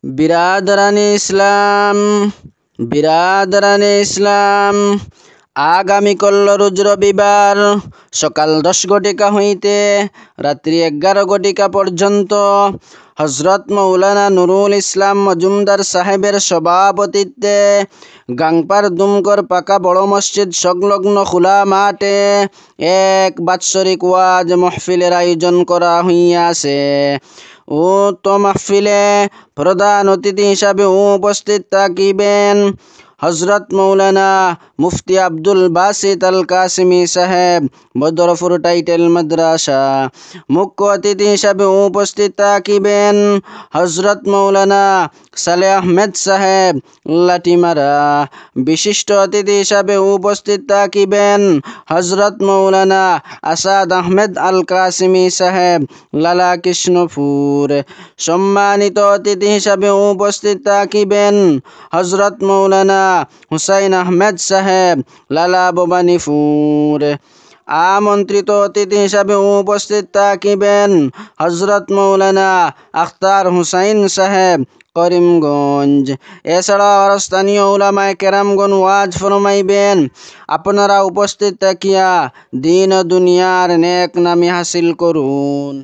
বিরাদরানি ইসলাম আগামীকাল রোজ রবিবার সকাল 10 ঘটিকা হইতে রাত্রি 11 ঘটিকা পর্যন্ত হযরত মাওলানা নুরুল ইসলাম মজুমদার সাহেবের সভাপতিত্বে গাংপার দুমকর পাকা বড় মসজিদ সংলগ্ন খোলা মাঠে এক বাৎসরিক ওয়াজ মাহফিলের আয়োজন করা হইয়াছে। উক্ত মাহফিলে প্রধান অতিথি হিসাবে উপস্থিত থাকিবেন হযরত মাওলানা মুফতি আব্দুল বাসিত আল কাসিমি সাহেব, বদরপুর টাইটেল মাদ্রাসা। মুখ্য অতিথি হিসাবে উপস্থিত থাকিবেন হযরত মাওলানা সালেহ আহমেদ সাহেব, লাঠিমারা। বিশিষ্ট অতিথি হিসাবে উপস্থিত থাকিবেন হযরত মাওলানা আসাদ আহমেদ আল কাসিমি সাহেব, লালা কৃষ্ণপুর। সম্মানিত অতিথি হিসাবে উপস্থিত থাকিবেন হযরত মাওলানা হুসাইন আহমেদ সাহেব, লালা ভবানীপুর। আমন্ত্রিত অতিথি হিসাবে উপস্থিত থাকিবেন হযরত মাওলানা আখতার হুসাইন সাহেব, করিমগঞ্জ। এছাড়াও আর স্থানীয় উলামায়ে কেরামগণ ওয়াজ ফরমাইবেন। আপনারা উপস্থিত থাকিয়া দিন ও দুনিয়ার নেক নামি হাসিল করুন।